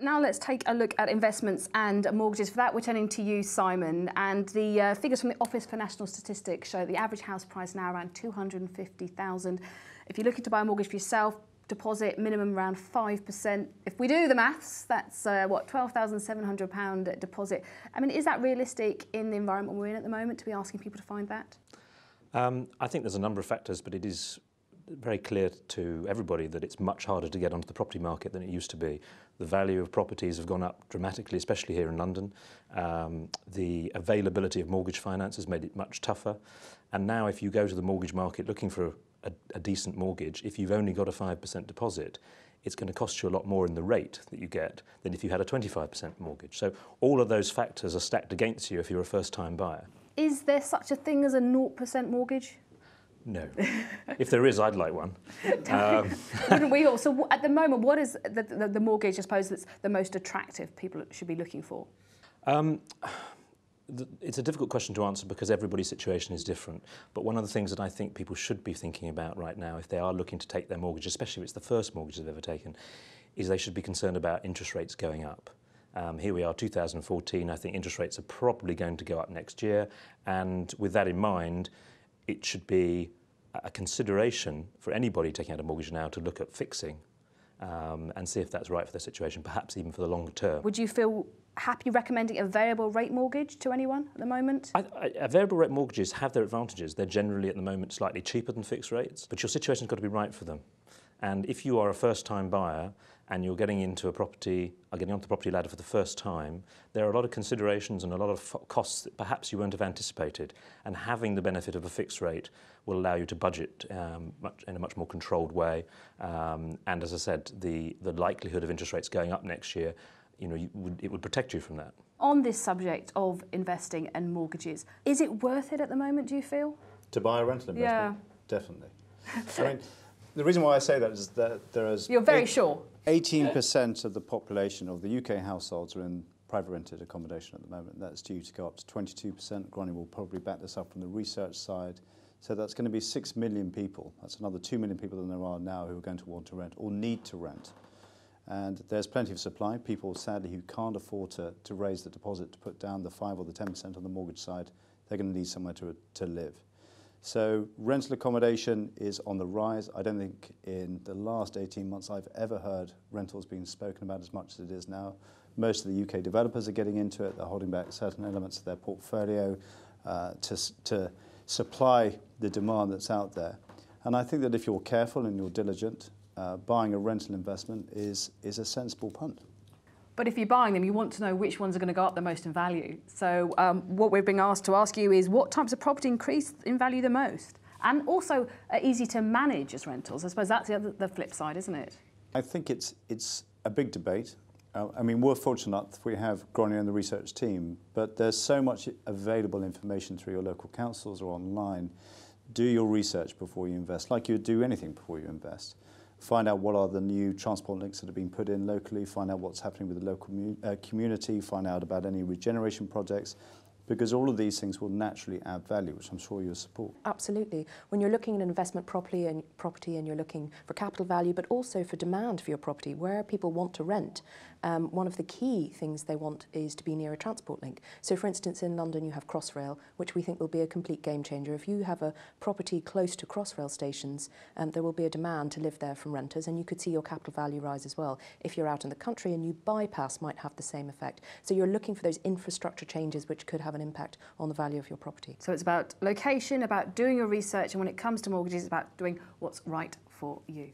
Now let's take a look at investments and mortgages. For that, we're turning to you, Simon. And the figures from the Office for National Statistics show the average house price now around $250,000. If you're looking to buy a mortgage for yourself, deposit minimum around 5%. If we do the maths, that's what, £12,700 deposit. I mean, is that realistic in the environment we're in at the moment to be asking people to find that? I think there's a number of factors, but it is very clear to everybody that it's much harder to get onto the property market than it used to be. The value of properties have gone up dramatically, especially here in London. The availability of mortgage finance has made it much tougher. And now if you go to the mortgage market looking for a decent mortgage, if you've only got a 5% deposit, it's going to cost you a lot more in the rate that you get than if you had a 25% mortgage. So all of those factors are stacked against you if you're a first-time buyer. Is there such a thing as a 0% mortgage? No. If there is, I'd like one. Wouldn't we all? So at the moment, what is the mortgage, I suppose, that's the most attractive people should be looking for? It's a difficult question to answer because everybody's situation is different. But one of the things that I think people should be thinking about right now, if they are looking to take their mortgage, especially if it's the first mortgage they've ever taken, is they should be concerned about interest rates going up. Here we are, 2014. I think interest rates are probably going to go up next year. And with that in mind, it should be a consideration for anybody taking out a mortgage now to look at fixing and see if that's right for their situation, perhaps even for the longer term. Would you feel happy recommending a variable rate mortgage to anyone at the moment? Variable rate mortgages have their advantages. They're generally at the moment slightly cheaper than fixed rates, but your situation's got to be right for them. And if you are a first-time buyer and you're getting into a property, or getting onto the property ladder for the first time, there are a lot of considerations and a lot of costs that perhaps you won't have anticipated. And having the benefit of a fixed rate will allow you to budget in a much more controlled way. And as I said, the likelihood of interest rates going up next year, it would protect you from that. On this subject of investing and mortgages, is it worth it at the moment, do you feel? To buy a rental investment? Yeah. Definitely. I mean, the reason why I say that is that there is... You're very sure? 18% of the population of the UK households are in private rented accommodation at the moment. That's due to go up to 22%. Granny will probably back this up from the research side. So that's going to be 6 million people. That's another 2 million people than there are now who are going to want to rent or need to rent. And there's plenty of supply. People, sadly, who can't afford to raise the deposit to put down the 5 or the 10% on the mortgage side, they're going to need somewhere to live. So rental accommodation is on the rise. I don't think in the last 18 months I've ever heard rentals being spoken about as much as it is now. Most of the UK developers are getting into it. They're holding back certain elements of their portfolio to supply the demand that's out there. And I think that if you're careful and you're diligent, buying a rental investment is a sensible punt. But if you're buying them, you want to know which ones are going to go up the most in value. So what we're being asked to ask you is what types of property increase in value the most? And also are easy to manage as rentals. I suppose that's the flip side, isn't it? I think it's a big debate. I mean, we're fortunate enough we have Granny and the research team, but there's so much available information through your local councils or online. Do your research before you invest, like you would do anything before you invest. Find out what are the new transport links that have been put in locally, find out what's happening with the local community, find out about any regeneration projects, because all of these things will naturally add value, which I'm sure you'll support. Absolutely. When you're looking at investment property and you're looking for capital value, but also for demand for your property, where people want to rent, one of the key things they want is to be near a transport link. So for instance, in London you have Crossrail, which we think will be a complete game changer. If you have a property close to Crossrail stations, there will be a demand to live there from renters, and you could see your capital value rise as well. If you're out in the country and you bypass, might have the same effect. So you're looking for those infrastructure changes which could have an impact on the value of your property. So it's about location, about doing your research, and when it comes to mortgages, it's about doing what's right for you.